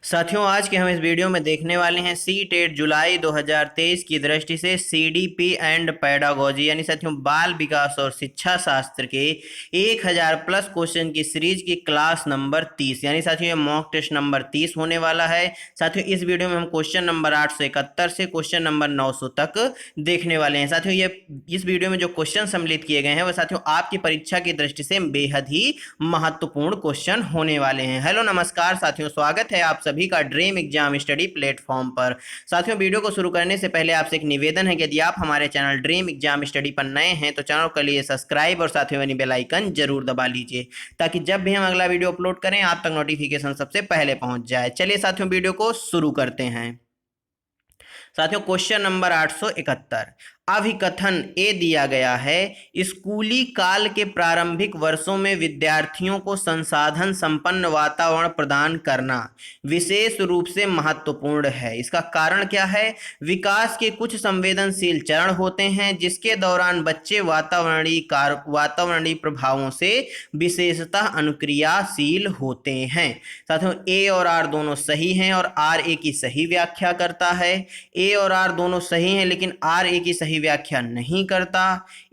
साथियों, आज के हम इस वीडियो में देखने वाले हैं सी टेट जुलाई 2023 की दृष्टि से सीडीपी एंड पेडागोजी यानी साथियों बाल विकास और शिक्षा शास्त्र के 1000 प्लस क्वेश्चन की सीरीज की क्लास नंबर 30 यानी साथियों ये मॉक टेस्ट नंबर 30 होने वाला है। साथियों इस वीडियो में हम क्वेश्चन नंबर 871 से क्वेश्चन नंबर 900 तक देखने वाले हैं। साथियों ये इस वीडियो में जो क्वेश्चन सम्मिलित किए गए हैं वह साथियों आपकी परीक्षा की दृष्टि से बेहद ही महत्वपूर्ण क्वेश्चन होने वाले हैं। हेलो नमस्कार साथियों, स्वागत है आप सभी का ड्रीम एग्जाम स्टडी प्लेटफॉर्म पर। साथियों वीडियो को शुरू करने से पहले आपसे एक निवेदन है कि यदि आप हमारे चैनल ड्रीम एग्जाम स्टडी पर नए हैं तो चैनल के लिए सब्सक्राइब और साथियों वाली बेल आइकन जरूर दबा लीजिए ताकि जब भी हम अगला वीडियो अपलोड करें आप तक नोटिफिकेशन सबसे पहले पहुंच जाए। चलिए साथियों वीडियो को शुरू करते हैं। साथियों क्वेश्चन नंबर 871 अभिकथन ए दिया गया है, स्कूली काल के प्रारंभिक वर्षों में विद्यार्थियों को संसाधन संपन्न वातावरण प्रदान करना विशेष रूप से महत्वपूर्ण है। इसका कारण क्या है? विकास के कुछ संवेदनशील चरण होते हैं जिसके दौरान बच्चे वातावरणीय प्रभावों से विशेषतः अनुक्रियाशील होते हैं। साथियों ए और आर दोनों सही हैं और आर ए की सही व्याख्या करता है। ए और आर दोनों सही हैं लेकिन आर ए की सही व्याख्या नहीं करता।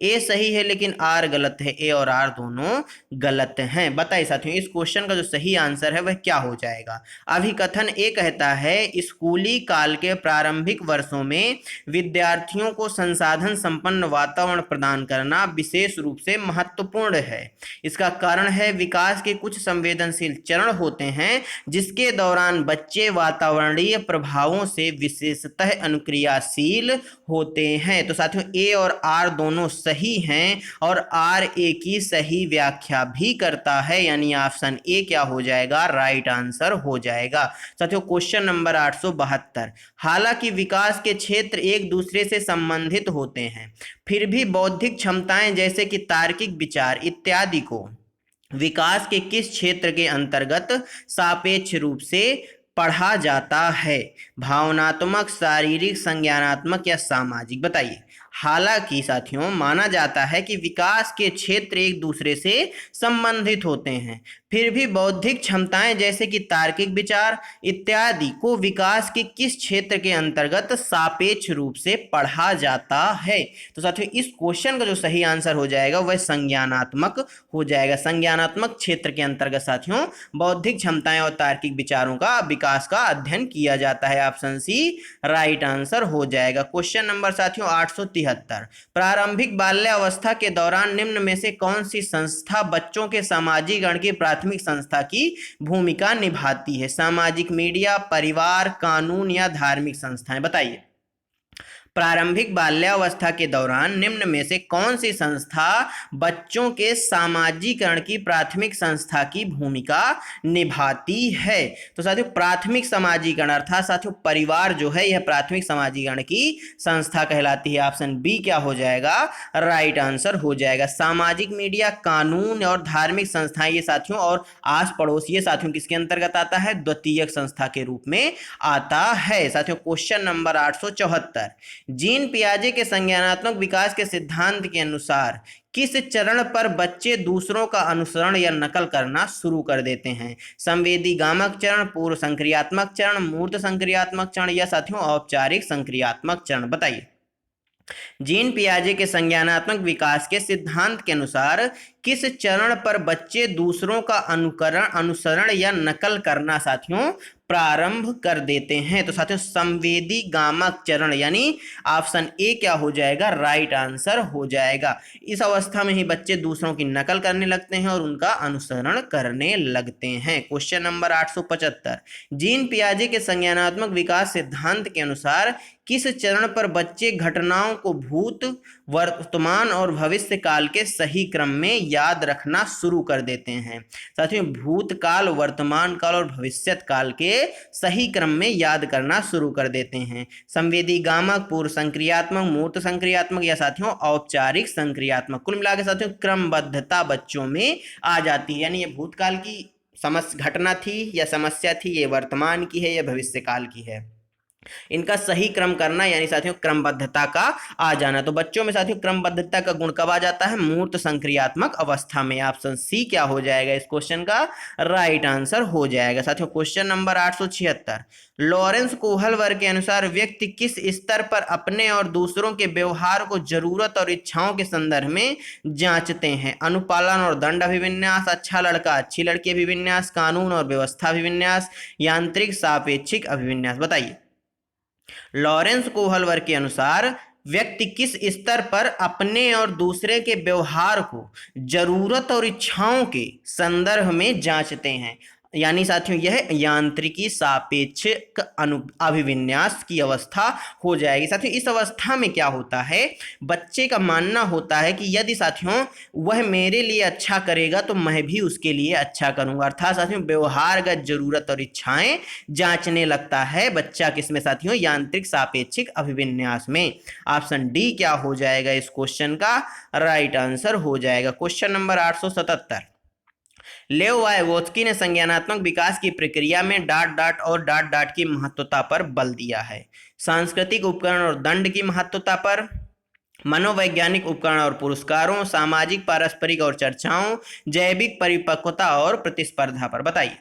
ए सही है लेकिन आर गलत है। ए और आर दोनों गलत हैं। बताइए साथियों इस क्वेश्चन का जो सही आंसर है वह क्या हो जाएगा? अभिकथन ए कहता है स्कूली काल के प्रारंभिक वर्षों में विद्यार्थियों को संसाधन संपन्न वातावरण प्रदान करना विशेष रूप से महत्वपूर्ण है। इसका कारण है विकास के कुछ संवेदनशील चरण होते हैं जिसके दौरान बच्चे वातावरणीय प्रभावों से विशेषतः अनुक्रियाशील होते हैं। तो साथियों ए और आर दोनों सही हैं और आर ए की सही व्याख्या भी करता है, यानी ऑप्शन ए क्या हो जाएगा? राइट आंसर हो जाएगा। साथियों क्वेश्चन नंबर 872 हालांकि विकास के क्षेत्र एक दूसरे से संबंधित होते हैं फिर भी बौद्धिक क्षमताएं जैसे कि तार्किक विचार इत्यादि को विकास के किस क्षेत्र के अंतर्गत सापेक्ष रूप से पढ़ा जाता है? भावनात्मक, शारीरिक, संज्ञानात्मक या सामाजिक? बताइए। हालांकि साथियों माना जाता है कि विकास के क्षेत्र एक दूसरे से संबंधित होते हैं फिर भी बौद्धिक क्षमताएं जैसे कि तार्किक विचार इत्यादि को विकास के किस क्षेत्र के अंतर्गत सापेक्ष रूप से पढ़ा जाता है? तो साथियों इस क्वेश्चन का जो सही आंसर हो जाएगा वह संज्ञानात्मक हो जाएगा। संज्ञानात्मक क्षेत्र के अंतर्गत साथियों बौद्धिक क्षमताएं और तार्किक विचारों का विकास का अध्ययन किया जाता है। ऑप्शन सी राइट आंसर हो जाएगा। क्वेश्चन नंबर साथियों 873 प्रारंभिक बाल्यावस्था के दौरान निम्न में से कौन सी संस्था बच्चों के सामाजिकरण की प्राथमिक संस्था की भूमिका निभाती है? सामाजिक मीडिया, परिवार, कानून या धार्मिक संस्थाएं? बताइए। प्रारंभिक बाल्यावस्था के दौरान निम्न में से कौन सी संस्था बच्चों के सामाजिकरण की प्राथमिक संस्था की भूमिका निभाती है? तो साथियों प्राथमिक समाजीकरण अर्थात साथियों परिवार जो है यह प्राथमिक समाजीकरण की संस्था कहलाती है। ऑप्शन बी क्या हो जाएगा? राइट आंसर हो जाएगा। सामाजिक मीडिया, कानून और धार्मिक संस्थाएं ये साथियों और आस पड़ोस ये साथियों किसके अंतर्गत आता है? द्वितीयक संस्था के रूप में आता है। साथियों क्वेश्चन नंबर 874 जीन पियाजे के संज्ञानात्मक विकास के सिद्धांत के अनुसार किस चरण पर बच्चे दूसरों का अनुसरण या नकल करना शुरू कर देते हैं? संवेदी गामक चरण, पूर्व संक्रियात्मक चरण, मूर्त संक्रियात्मक चरण या साथियों औपचारिक संक्रियात्मक चरण? बताइए। जीन पियाजे के संज्ञानात्मक विकास के सिद्धांत के अनुसार किस चरण पर बच्चे दूसरों का अनुसरण या नकल करना साथियों प्रारंभ कर देते हैं? तो साथियों संवेदी गामक चरण यानी ऑप्शन ए क्या हो जाएगा? राइट आंसर हो जाएगा। इस अवस्था में ही बच्चे दूसरों की नकल करने लगते हैं और उनका अनुसरण करने लगते हैं। क्वेश्चन नंबर 875 जीन पियाजे के संज्ञानात्मक विकास सिद्धांत के अनुसार किस चरण पर बच्चे घटनाओं को भूत, वर्तमान और भविष्य काल के सही क्रम में याद रखना शुरू कर देते हैं? साथियों भूतकाल, वर्तमान काल और भविष्यत काल के सही क्रम में याद करना शुरू कर देते हैं। संवेदी गामक, पूर्व संक्रियात्मक, मूर्त संक्रियात्मक या साथियों औपचारिक संक्रियात्मक? कुल मिलाकर साथियों क्रमबद्धता बच्चों में आ जाती है, यानी ये भूतकाल की समस्या घटना थी या समस्या थी, ये वर्तमान की है या भविष्य काल की है। इनका सही क्रम करना यानी साथियों क्रमबद्धता का आ जाना। तो बच्चों में साथियों क्रमबद्धता का गुण कब आ जाता है? मूर्त संक्रियात्मक अवस्था में। ऑप्शन सी क्या हो जाएगा इस क्वेश्चन का राइट आंसर हो जाएगा। साथियों क्वेश्चन नंबर 876, लॉरेंस कोहलवर्ग के अनुसार व्यक्ति किस स्तर पर अपने और दूसरों के व्यवहार को जरूरत और इच्छाओं के संदर्भ में जांचते हैं? अनुपालन और दंड अभिविन्यास, अच्छा लड़का अच्छी लड़की अभिविन्यास, कानून और व्यवस्था अभिविन्यास, यांत्रिक सापेक्षिक अभिविन्यास। बताइए। लॉरेंस कोहलवर्ग के अनुसार व्यक्ति किस स्तर पर अपने और दूसरे के व्यवहार को जरूरत और इच्छाओं के संदर्भ में जांचते हैं? यानी साथियों यह यांत्रिकी सापेक्षिक अभिविन्यास की अवस्था हो जाएगी। साथियों इस अवस्था में क्या होता है, बच्चे का मानना होता है कि यदि साथियों वह मेरे लिए अच्छा करेगा तो मैं भी उसके लिए अच्छा करूंगा। अर्थात साथियों व्यवहारगत जरूरत और इच्छाएं जांचने लगता है बच्चा। किसमें साथियों? यांत्रिक सापेक्षिक अभिविन्यास में। ऑप्शन डी क्या हो जाएगा इस क्वेश्चन का राइट आंसर हो जाएगा। क्वेश्चन नंबर 877, लेव वाइगोत्स्की ने संज्ञानात्मक विकास की प्रक्रिया में डॉट डॉट और डॉट डॉट की महत्वता पर बल दिया है। सांस्कृतिक उपकरण और दंड की महत्वता पर, मनोवैज्ञानिक उपकरण और पुरस्कारों, सामाजिक पारस्परिक और चर्चाओं, जैविक परिपक्वता और प्रतिस्पर्धा पर। बताइए।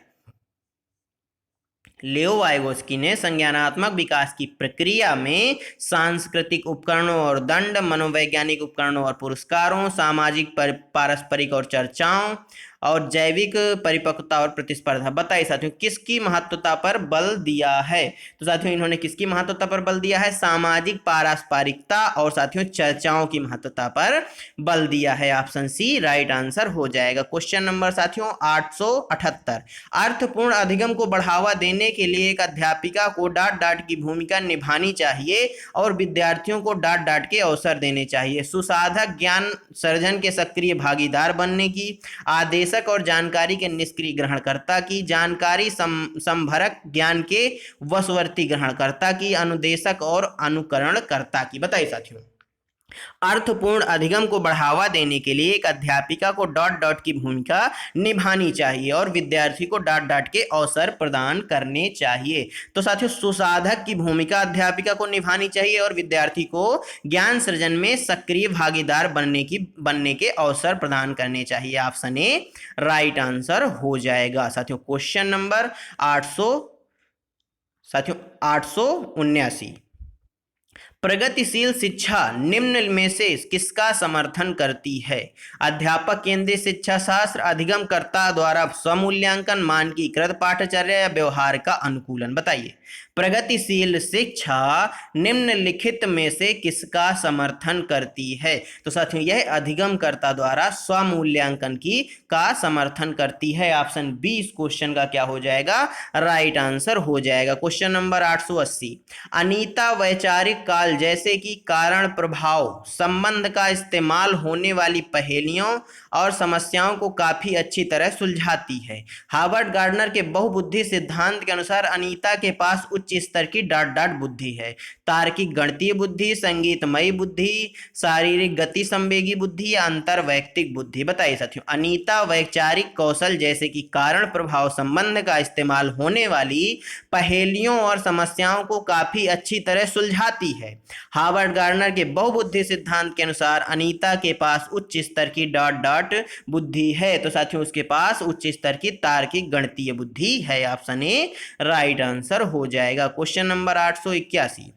लेओ वाइगोस्की ने संज्ञानात्मक विकास की प्रक्रिया में सांस्कृतिक उपकरणों और दंड, मनोवैज्ञानिक उपकरणों और पुरस्कारों, सामाजिक पारस्परिक और चर्चाओं और जैविक परिपक्वता और प्रतिस्पर्धा, बताइए साथियों किसकी महत्वता पर बल दिया है? तो साथियों इन्होंने किसकी महत्वता पर बल दिया है? सामाजिक पारस्परिकता और साथियों चर्चाओं की महत्वता पर बल दिया है। ऑप्शन सी राइट आंसर हो जाएगा। क्वेश्चन नंबर साथियों 878, अर्थपूर्ण अधिगम को बढ़ावा देने के लिए एक अध्यापिका को डॉट डॉट की भूमिका निभानी चाहिए और विद्यार्थियों को डॉट डॉट के अवसर देने चाहिए। सुसाधक ज्ञान सर्जन के सक्रिय भागीदार बनने की, आदेशक और जानकारी के निष्क्रिय ग्रहणकर्ता की, जानकारी संभरक ज्ञान के वशवर्ती ग्रहणकर्ता की, अनुदेशक और अनुकरणकर्ता की। बताइए साथियों। अर्थपूर्ण अधिगम को बढ़ावा देने के लिए एक अध्यापिका को डॉट डॉट की भूमिका निभानी चाहिए और विद्यार्थी को डॉट डॉट के अवसर प्रदान करने चाहिए। तो साथियों सुसाधक की भूमिका अध्यापिका को निभानी चाहिए और विद्यार्थी को ज्ञान सृजन में सक्रिय भागीदार बनने के अवसर प्रदान करने चाहिए। ऑप्शन ए राइट आंसर हो जाएगा। साथियों क्वेश्चन नंबर 879, प्रगतिशील शिक्षा निम्न में से किसका समर्थन करती है? अध्यापक केंद्रित शिक्षा शास्त्र, अधिगमकर्ता द्वारा स्वमूल्यांकन, मानकीकृत पाठचर्या या व्यवहार का अनुकूलन। बताइए। प्रगतिशील शिक्षा निम्नलिखित में से किसका समर्थन करती है? तो साथियों यह अधिगमकर्ता द्वारा स्वमूल्यांकन की का समर्थन करती है। ऑप्शन बी इस क्वेश्चन का क्या हो जाएगा राइट आंसर हो जाएगा। क्वेश्चन नंबर 880, अनीता वैचारिक काल जैसे कि कारण प्रभाव संबंध का इस्तेमाल होने वाली पहेलियों और समस्याओं को काफी अच्छी तरह सुलझाती है। हार्वर्ड गार्डनर के बहुबुद्धि सिद्धांत के अनुसार अनीता के पास उच्च स्तर की डॉट डॉट बुद्धि है। तार्किक गणितीय बुद्धि, संगीतमयी बुद्धि, शारीरिक गति संवेगी बुद्धि या अंतर वैयक्तिक बुद्धि। बताइए साथियों। अनीता वैचारिक कौशल जैसे कि कारण प्रभाव संबंध का इस्तेमाल होने वाली पहेलियों और समस्याओं को काफी अच्छी तरह सुलझाती है। हार्वर्ड गार्डनर के बहुबुद्धि सिद्धांत के अनुसार अनीता के पास उच्च स्तर की डॉट डॉट बुद्धि है। तो साथियों उसके पास उच्च स्तर की तार्किक गणितीय बुद्धि है। ऑप्शन ए राइट आंसर हो जाएगा। क्वेश्चन नंबर 881,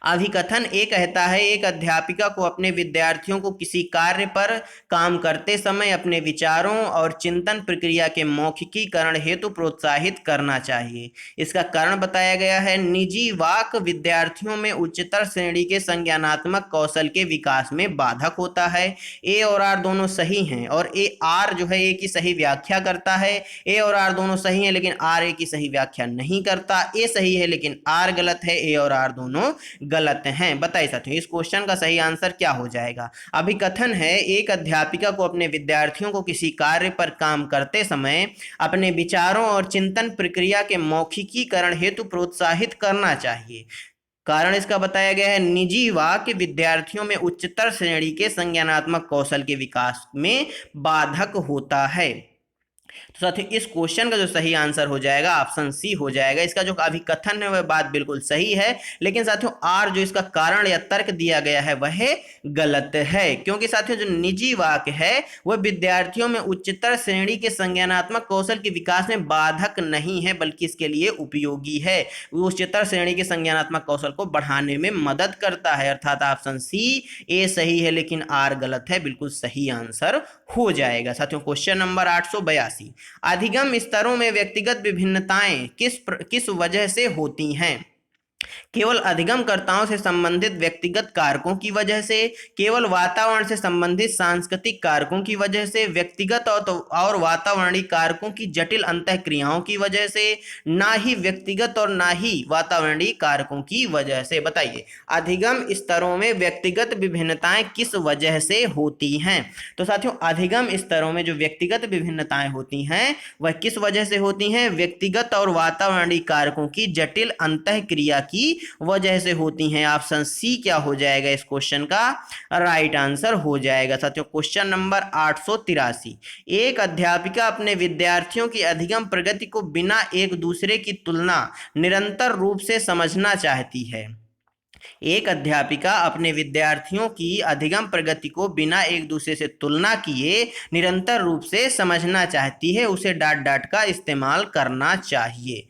अभिकथन ए कहता है एक अध्यापिका को अपने विद्यार्थियों को किसी कार्य पर काम करते समय अपने विचारों और चिंतन प्रक्रिया के मौखिकीकरण हेतु प्रोत्साहित करना चाहिए। इसका कारण बताया गया है। निजी वाक विद्यार्थियों में उच्चतर श्रेणी के संज्ञानात्मक कौशल के विकास में बाधक होता है। ए और आर दोनों सही हैं और ए आर जो है ए की सही व्याख्या करता है। ए और आर दोनों सही हैं लेकिन आर ए की सही व्याख्या नहीं करता। ए सही है लेकिन आर गलत है। ए और आर दोनों गलत हैं। बताइए साथियों इस क्वेश्चन का सही आंसर क्या हो जाएगा? अभिकथन है एक अध्यापिका को अपने विद्यार्थियों को किसी कार्य पर काम करते समय अपने विचारों और चिंतन प्रक्रिया के मौखिकीकरण हेतु प्रोत्साहित करना चाहिए। कारण इसका बताया गया है निजी वाक्य विद्यार्थियों में उच्चतर श्रेणी के संज्ञानात्मक कौशल के विकास में बाधक होता है। तो साथियों इस क्वेश्चन का जो सही आंसर हो जाएगा ऑप्शन सी हो जाएगा। इसका जो अभिकथन है वह बात बिल्कुल सही है, लेकिन साथियों आर जो इसका कारण या तर्क दिया गया है वह गलत है, क्योंकि साथियों जो निजी वाक्य है वह विद्यार्थियों में उच्चतर श्रेणी के संज्ञानात्मक कौशल के विकास में बाधक नहीं है, बल्कि इसके लिए उपयोगी है। उच्चतर श्रेणी के संज्ञानात्मक कौशल को बढ़ाने में मदद करता है, अर्थात ऑप्शन सी ए सही है, लेकिन आर गलत है। बिल्कुल सही आंसर हो जाएगा। साथियों क्वेश्चन नंबर 882, अधिगम स्तरों में व्यक्तिगत विभिन्नताएं किस वजह से होती हैं? केवल अधिगमकर्ताओं से संबंधित व्यक्तिगत कारकों की वजह से, केवल वातावरण से संबंधित सांस्कृतिक कारकों की वजह से, व्यक्तिगत और वातावरणीय कारकों की जटिल अंतःक्रियाओं की वजह से, ना ही व्यक्तिगत और ना ही वातावरणीय कारकों की वजह से। बताइए अधिगम स्तरों में व्यक्तिगत विभिन्नताएं किस वजह से होती हैं? तो साथियों अधिगम स्तरों में जो व्यक्तिगत विभिन्नताएं होती हैं वह किस वजह से होती हैं? व्यक्तिगत और वातावरणीय कारकों की जटिल अंतःक्रिया की वजह से होती हैं। ऑप्शन सी क्या हो जाएगा इस क्वेश्चन का राइट आंसर हो जाएगा। साथियों क्वेश्चन नंबर 883, एक अध्यापिका अपने विद्यार्थियों की अधिगम प्रगति को बिना एक दूसरे की तुलना निरंतर रूप से समझना चाहती है। एक अध्यापिका अपने विद्यार्थियों की अधिगम प्रगति को बिना एक दूसरे से तुलना किए निरंतर रूप से समझना चाहती है। उसे डॉट डॉट का इस्तेमाल करना चाहिए।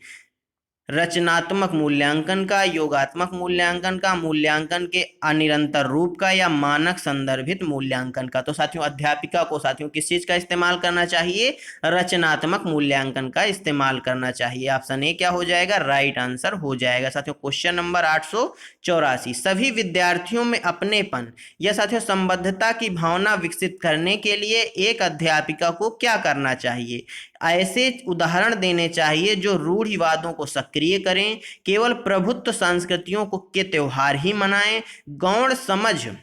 रचनात्मक मूल्यांकन का, योगात्मक मूल्यांकन का, मूल्यांकन के अनिरंतर रूप का, या मानक संदर्भित मूल्यांकन का। तो साथियों अध्यापिका को साथियों किस चीज का इस्तेमाल करना चाहिए? रचनात्मक मूल्यांकन का इस्तेमाल करना चाहिए। ऑप्शन ए क्या हो जाएगा? राइट आंसर हो जाएगा। साथियों क्वेश्चन नंबर 884, सभी विद्यार्थियों में अपनेपन या साथियों संबद्धता की भावना विकसित करने के लिए एक अध्यापिका को क्या करना चाहिए? ऐसे उदाहरण देने चाहिए जो रूढ़िवादों को सक्रिय करें, केवल प्रभुत्व संस्कृतियों के त्योहार ही मनाएं, गौण समझे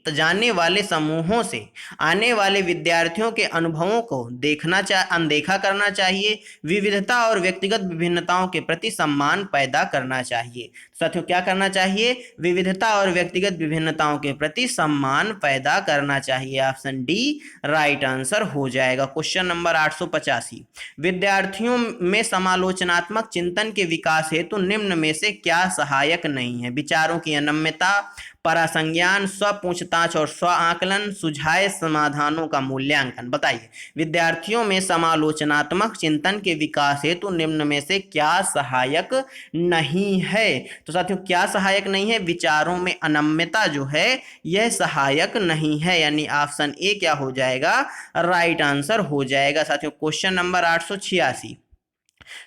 जाने वाले समूहों से आने वाले विद्यार्थियों के अनुभवों को अनदेखा करना चाहिए, विविधता और व्यक्तिगत विभिन्नताओं के प्रति सम्मान पैदा करना चाहिए। साथियों क्या करना चाहिए? विविधता और व्यक्तिगत विभिन्नताओं के प्रति सम्मान पैदा करना चाहिए। ऑप्शन डी राइट आंसर हो जाएगा। क्वेश्चन नंबर 885, विद्यार्थियों में समालोचनात्मक चिंतन के विकास हेतु निम्न में से क्या सहायक नहीं है? विचारों की अनम्यता, परासंज्ञान, स्व पूछताछ और स्व आकलन, सुझाए समाधानों का मूल्यांकन। बताइए विद्यार्थियों में समालोचनात्मक चिंतन के विकास हेतु निम्न में से क्या सहायक नहीं है? तो साथियों क्या सहायक नहीं है? विचारों में अनम्यता जो है यह सहायक नहीं है, यानी ऑप्शन ए क्या हो जाएगा? राइट आंसर हो जाएगा। साथियों क्वेश्चन नंबर 886,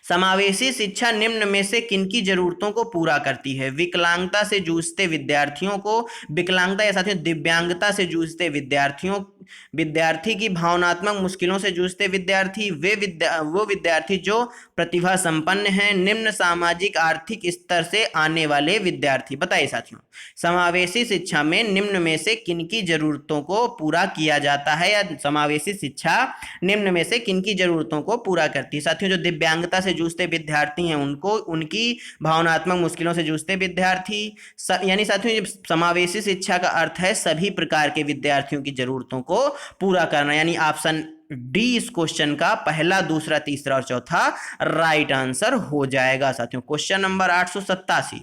समावेशी शिक्षा निम्न में से किनकी जरूरतों को पूरा करती है? विकलांगता से जूझते विद्यार्थियों को, विकलांगता या साथियों दिव्यांगता से जूझते विद्यार्थी की भावनात्मक मुश्किलों से जूझते विद्यार्थी, वो विद्यार्थी जो प्रतिभा संपन्न हैं, निम्न सामाजिक आर्थिक स्तर से आने वाले विद्यार्थी। बताइए साथियों समावेशी शिक्षा में निम्न में से किनकी जरूरतों को पूरा किया जाता है, या समावेशी शिक्षा निम्न में से किनकी जरूरतों को पूरा करती है? साथियों जो दिव्यांगता से जूझते विद्यार्थी हैं उनको, उनकी भावनात्मक मुश्किलों से जूझते विद्यार्थी, यानी साथियों ये समावेशी शिक्षा का अर्थ है सभी प्रकार के विद्यार्थियों की जरूरतों को पूरा करना, यानी ऑप्शन डी इस क्वेश्चन का पहला, दूसरा, तीसरा और चौथा राइट आंसर हो जाएगा। साथियों क्वेश्चन नंबर 887,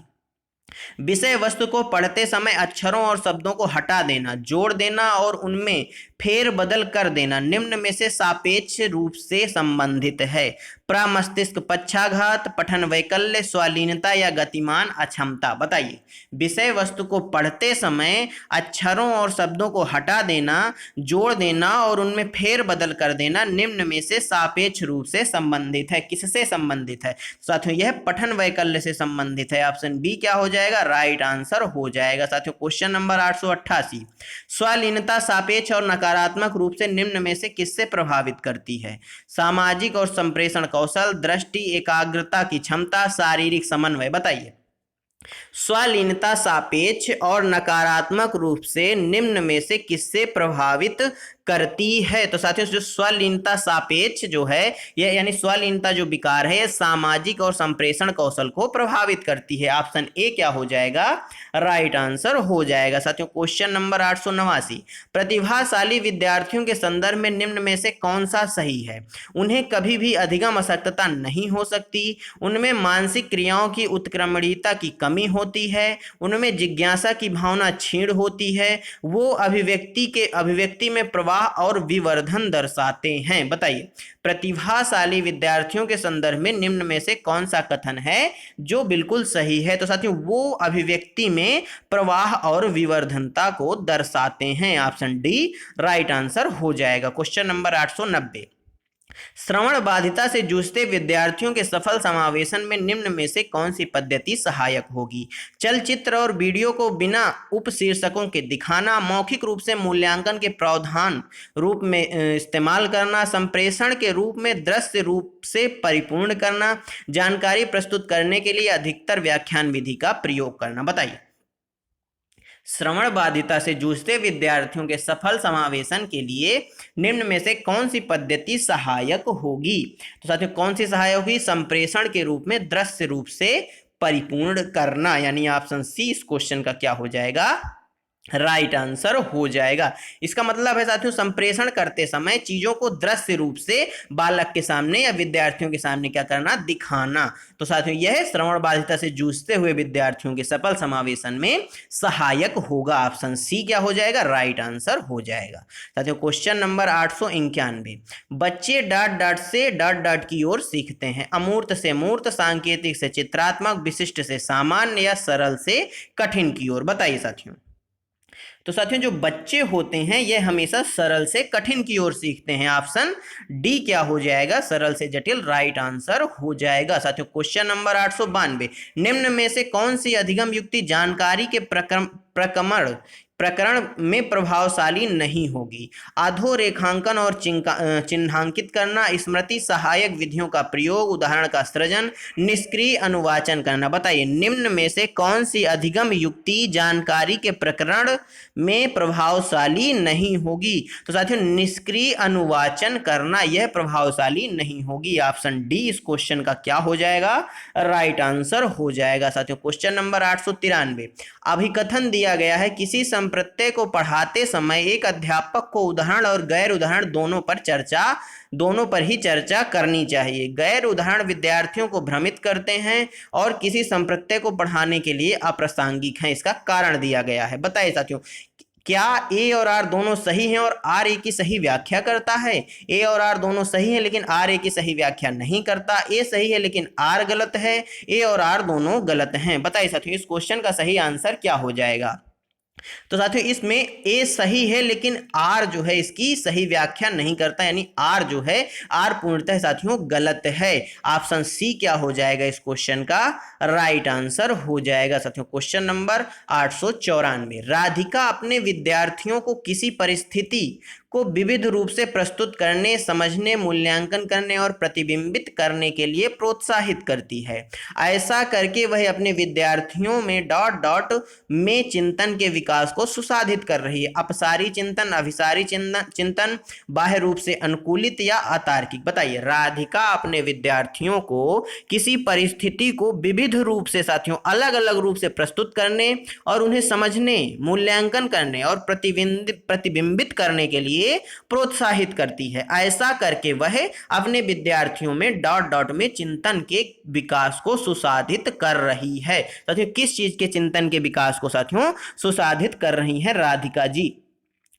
विषय वस्तु को पढ़ते समय अक्षरों और शब्दों को हटा देना, जोड़ देना और उनमें फेरबदल कर देना निम्न में से सापेक्ष रूप से संबंधित है? प्रमस्तिष्क पक्षाघात, पठन वैकल्य, स्वलीनता या गतिमान अक्षमता। बताइए विषय वस्तु को पढ़ते समय अक्षरों और शब्दों को हटा देना, जोड़ देना और उनमें फेरबदल कर देना निम्न में से सापेक्ष रूप से संबंधित है। किससे संबंधित है? साथियों यह पठन वैकल्य से संबंधित है। ऑप्शन बी क्या हो जाएगा? राइट आंसर हो जाएगा। साथियों क्वेश्चन नंबर 888, स्वलीनता सापेक्ष और नकारात्मक रूप से निम्न में से किससे प्रभावित करती है? सामाजिक और संप्रेषण कौशल, दृष्टि, एकाग्रता की क्षमता, शारीरिक समन्वय। बताइए स्वलीनता सापेक्ष और नकारात्मक रूप से निम्न में से किससे प्रभावित करती है। तो साथियों जो स्वलीनता सापेक्ष जो है यह यानी स्वलीनता जो विकार है, यह सामाजिक और संप्रेषण कौशल को प्रभावित करती है। ऑप्शन ए क्या हो जाएगा, राइट आंसर हो जाएगा। साथियों क्वेश्चन नंबर 889, प्रतिभाशाली विद्यार्थियों के संदर्भ में निम्न में से कौन सा सही है। उन्हें कभी भी अधिगम अशक्तता नहीं हो सकती, उनमें मानसिक क्रियाओं की उत्क्रमणीयता की कमी होती है, उनमें जिज्ञासा की भावना क्षीण होती है, वो अभिव्यक्ति में प्रवाह और विवर्धन दर्शाते हैं। बताइए प्रतिभाशाली विद्यार्थियों के संदर्भ में निम्न में से कौन सा कथन है जो बिल्कुल सही है। तो साथियों वो अभिव्यक्ति में प्रवाह और विवर्धनता को दर्शाते हैं। ऑप्शन डी राइट आंसर हो जाएगा। क्वेश्चन नंबर 890, श्रवण बाधिता से जूझते विद्यार्थियों के सफल समावेशन में निम्न में से कौन सी पद्धति सहायक होगी। चलचित्र और वीडियो को बिना उपशीर्षकों के दिखाना, मौखिक रूप से मूल्यांकन के प्रावधान रूप में इस्तेमाल करना, संप्रेषण के रूप में दृश्य रूप से परिपूर्ण करना, जानकारी प्रस्तुत करने के लिए अधिकतर व्याख्यान विधि का प्रयोग करना। बताइए श्रवण बाधिता से जूझते विद्यार्थियों के सफल समावेशन के लिए निम्न में से कौन सी पद्धति सहायक होगी। तो साथियों कौन सी सहायक होगी, संप्रेषण के रूप में दृश्य रूप से परिपूर्ण करना, यानी ऑप्शन सी इस क्वेश्चन का क्या हो जाएगा, राइट आंसर हो जाएगा। इसका मतलब है साथियों संप्रेषण करते समय चीजों को दृश्य रूप से बालक के सामने या विद्यार्थियों के सामने क्या करना, दिखाना। तो साथियों यह श्रवण बाधिता से जूझते हुए विद्यार्थियों के सफल समावेशन में सहायक होगा। ऑप्शन सी क्या हो जाएगा, राइट आंसर हो जाएगा। साथियों क्वेश्चन नंबर 891, बच्चे डाट डाट से डाट डाट की ओर सीखते हैं, अमूर्त से मूर्त, सांकेतिक से चित्रात्मक, विशिष्ट से सामान्य या सरल से कठिन की ओर। बताइए साथियों तो साथियों जो बच्चे होते हैं ये हमेशा सरल से कठिन की ओर सीखते हैं। ऑप्शन डी क्या हो जाएगा, सरल से जटिल, राइट आंसर हो जाएगा। साथियों क्वेश्चन नंबर 892, निम्न में से कौन सी अधिगम युक्ति जानकारी के प्रकरण में प्रभावशाली नहीं होगी। अधोरेखांकन और चिन्हांकित करना, स्मृति सहायक विधियों का प्रयोग, उदाहरण का सृजन, निष्क्रिय अनुवाचन करना। बताइए निम्न में से कौन सी अधिगम युक्ति जानकारी के प्रकरण में प्रभावशाली नहीं होगी। तो साथियों निष्क्रिय अनुवाचन करना यह प्रभावशाली नहीं होगी। ऑप्शन डी इस क्वेश्चन का क्या हो जाएगा, राइट आंसर हो जाएगा। साथियों क्वेश्चन नंबर 893, अभिकथन दिया गया है, किसी संप्रत्यय को पढ़ाते समय एक अध्यापक को उदाहरण और गैर उदाहरण दोनों पर ही चर्चा करनी चाहिए। गैर उदाहरण विद्यार्थियों को भ्रमित करते हैं और किसी संप्रत्यय को पढ़ाने के लिए अप्रासंगिक हैं। इसका कारण दिया गया है। बताइए साथियों क्या ए और आर दोनों सही हैं और आर ए की सही व्याख्या करता है। ए और आर दोनों सही हैं लेकिन आर ए की सही व्याख्या नहीं करता। ए सही है लेकिन आर गलत है। ए और आर दोनों गलत हैं। बताइए साथियों इस क्वेश्चन का सही आंसर क्या हो जाएगा। तो साथियों इसमें ए सही है लेकिन आर जो है इसकी सही व्याख्या नहीं करता, यानी आर जो है आर पूर्णतः साथियों गलत है। ऑप्शन सी क्या हो जाएगा इस क्वेश्चन का, राइट आंसर हो जाएगा। साथियों क्वेश्चन नंबर 894, राधिका अपने विद्यार्थियों को किसी परिस्थिति को विविध रूप से प्रस्तुत करने, समझने, मूल्यांकन करने और प्रतिबिंबित करने के लिए प्रोत्साहित करती है। ऐसा करके वह अपने विद्यार्थियों में डॉट डॉट में चिंतन के विकास को सुसाधित कर रही है। अपसारी चिंतन, अभिसारी चिंतन, बाह्य रूप से अनुकूलित या अतार्किक। बताइए राधिका अपने विद्यार्थियों को किसी परिस्थिति को विविध रूप से साथियों अलग अलग रूप से प्रस्तुत करने और उन्हें समझने, मूल्यांकन करने और प्रतिबिंबित करने के लिए प्रोत्साहित करती है। ऐसा करके वह अपने विद्यार्थियों में डॉट डॉट में चिंतन के विकास को सुसाधित कर रही है। साथियों किस चीज के चिंतन के विकास को साथियों सुसाधित कर रही है राधिका जी,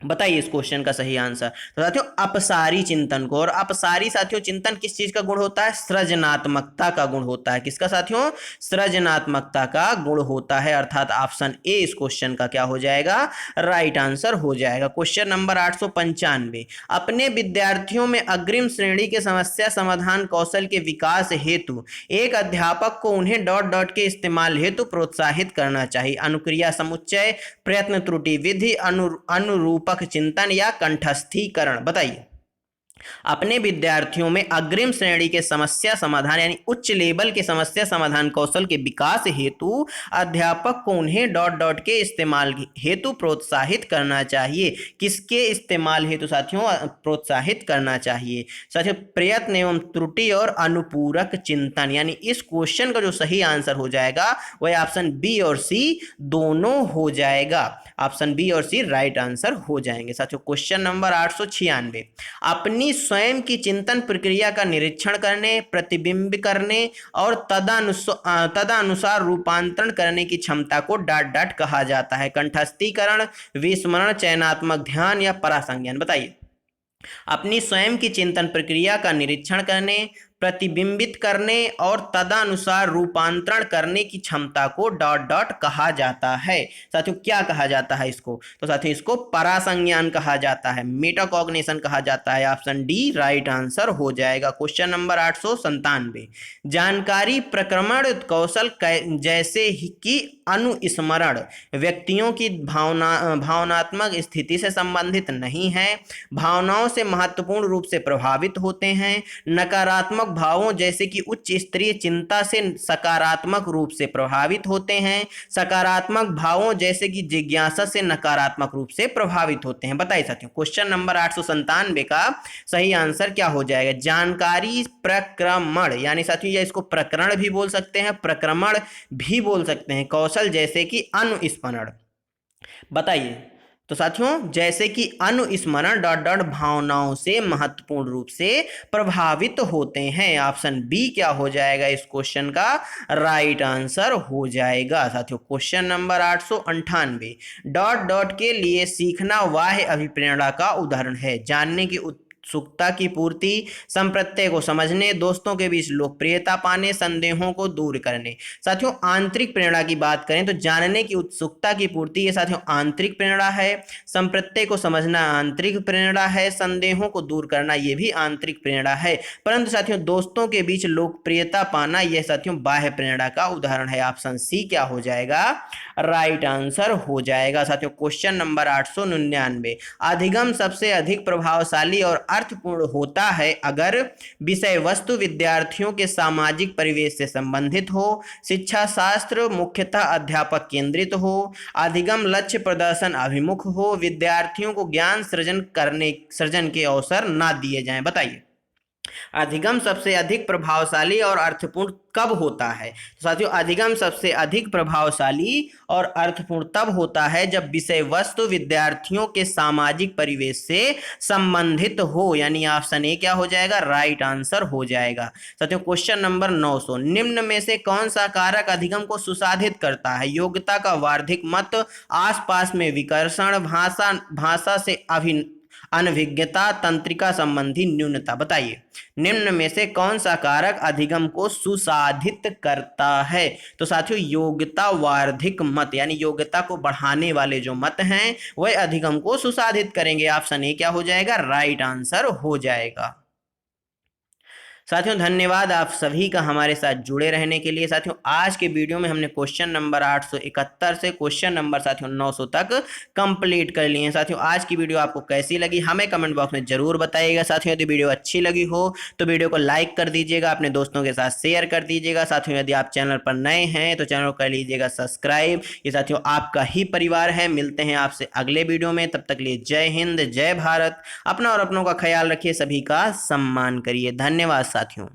बताइए इस क्वेश्चन का सही आंसर। तो साथियों अपसारी चिंतन को, और अपसारी साथियों चिंतन किस चीज का गुण होता है, सृजनात्मकता का गुण होता है। किसका साथियों, सृजनात्मकता का गुण होता है। अर्थात ऑप्शन ए इस क्वेश्चन का क्या हो जाएगा, राइट आंसर हो जाएगा। क्वेश्चन नंबर 895, अपने विद्यार्थियों में अग्रिम श्रेणी के समस्या समाधान कौशल के विकास हेतु एक अध्यापक को उन्हें डॉट डॉट के इस्तेमाल हेतु प्रोत्साहित करना चाहिए। अनुक्रिया समुच्चय, प्रयत्न त्रुटि विधि, अनुरूपक चिंतन या कंठस्थीकरण। बताइए अपने विद्यार्थियों में अग्रिम श्रेणी के समस्या समाधान यानी उच्च लेवल के समस्या समाधान कौशल के विकास हेतु अध्यापक को उन्हें डॉट डॉट के इस्तेमाल हेतु प्रोत्साहित करना चाहिए। किसके इस्तेमाल हेतु साथियों प्रोत्साहित करना चाहिए? साथियों प्रयत्न एवं त्रुटि और अनुपूरक चिंतन, यानी इस क्वेश्चन का जो सही आंसर हो जाएगा वह ऑप्शन बी और सी दोनों हो जाएगा। ऑप्शन बी और सी राइट आंसर हो जाएंगे। साथियों क्वेश्चन नंबर 896, अपनी स्वयं की चिंतन प्रक्रिया का निरीक्षण करने, प्रतिबिंब करने और तदनुसार रूपांतरण करने की क्षमता को डॉट डॉट कहा जाता है। कंठस्थीकरण, विस्मरण, चयनात्मक ध्यान या परासंज्ञान? बताइए। अपनी स्वयं की चिंतन प्रक्रिया का निरीक्षण करने, प्रतिबिंबित करने और तदनुसार रूपांतरण करने की क्षमता को डॉट डॉट कहा जाता है। साथियों क्या कहा जाता है इसको? तो साथियों इसको परासंज्ञान कहा जाता है, मेटाकॉग्निशन कहा जाता है। ऑप्शन डी राइट आंसर हो जाएगा। क्वेश्चन नंबर 897, जानकारी प्रक्रमण कौशल जैसे कि अनुस्मरण व्यक्तियों की भावनात्मक स्थिति से संबंधित नहीं है, भावनाओं से महत्वपूर्ण रूप से प्रभावित होते हैं, नकारात्मक भावों जैसे कि उच्च स्तरीय चिंता से सकारात्मक रूप से प्रभावित होते हैं, सकारात्मक भावों जैसे कि जिज्ञासा से नकारात्मक रूप से प्रभावित होते हैं। बताइए साथियों क्वेश्चन नंबर 897 का सही आंसर क्या हो जाएगा? जानकारी प्रक्रमण, यानी साथियों या इसको प्रकरण भी बोल सकते हैं, प्रक्रमण भी बोल सकते हैं, कौशल जैसे कि अनुस्मरण। बताइए। तो साथियों जैसे कि अनुस्मरण डॉट डॉट भावनाओं से महत्वपूर्ण रूप से प्रभावित होते हैं। ऑप्शन बी क्या हो जाएगा इस क्वेश्चन का राइट आंसर हो जाएगा। साथियों क्वेश्चन नंबर 898, डॉट डॉट के लिए सीखना बाह्य अभिप्रेरणा का उदाहरण है। जानने की उत्सुकता की पूर्ति, संप्रत्यय को समझने, दोस्तों के बीच लोकप्रियता पाने, संदेहों को दूर करने। साथियों आंतरिक प्रेरणा की बात करें तो जानने की उत्सुकता की पूर्ति ये साथियों आंतरिक प्रेरणा है, संप्रत्यय को समझना आंतरिक प्रेरणा है, संदेहों को दूर करना ये भी आंतरिक प्रेरणा है। परंतु साथियों दोस्तों के बीच लोकप्रियता पाना यह साथियों बाह्य प्रेरणा का उदाहरण है। ऑप्शन सी क्या हो जाएगा? राइट आंसर हो जाएगा। साथियों क्वेश्चन नंबर 899, अधिगम सबसे अधिक प्रभावशाली और अर्थपूर्ण होता है अगर विषय वस्तु विद्यार्थियों के सामाजिक परिवेश से संबंधित हो, शिक्षा शास्त्र मुख्यतः अध्यापक केंद्रित हो, अधिगम लक्ष्य प्रदर्शन अभिमुख हो, विद्यार्थियों को ज्ञान सृजन के अवसर ना दिए जाएं। बताइए अधिगम सबसे अधिक प्रभावशाली और अर्थपूर्ण कब होता है? तो साथियों अधिगम सबसे अधिक प्रभावशाली और अर्थपूर्ण तब होता है जब विषय वस्तु विद्यार्थियों के सामाजिक परिवेश से संबंधित हो, यानी ऑप्शन ए क्या हो जाएगा? राइट आंसर हो जाएगा। साथियों क्वेश्चन नंबर 900, निम्न में से कौन सा कारक अधिगम को सुसाधित करता है? योग्यता का वार्षिक मत, आसपास में विकर्षण, भाषा से अनभिज्ञता, तंत्रिका संबंधी न्यूनता। बताइए निम्न में से कौन सा कारक अधिगम को सुसाधित करता है? तो साथियों योग्यता वार्षिक मत, यानी योग्यता को बढ़ाने वाले जो मत हैं वह अधिगम को सुसाधित करेंगे। ऑप्शन ए क्या हो जाएगा? राइट आंसर हो जाएगा। साथियों धन्यवाद आप सभी का हमारे साथ जुड़े रहने के लिए। साथियों आज के वीडियो में हमने क्वेश्चन नंबर 871 से क्वेश्चन नंबर साथियों 900 तक कंप्लीट कर लिए हैं। साथियों आज की वीडियो आपको कैसी लगी हमें कमेंट बॉक्स में जरूर बताइएगा। साथियों यदि वीडियो अच्छी लगी हो तो वीडियो को लाइक कर दीजिएगा, अपने दोस्तों के साथ शेयर कर दीजिएगा। साथियों यदि आप चैनल पर नए हैं तो चैनल को कर लीजिएगा सब्सक्राइब। ये साथियों आपका ही परिवार है। मिलते हैं आपसे अगले वीडियो में, तब तक लिए जय हिंद, जय भारत। अपना और अपनों का ख्याल रखिए, सभी का सम्मान करिए। धन्यवाद साथियों।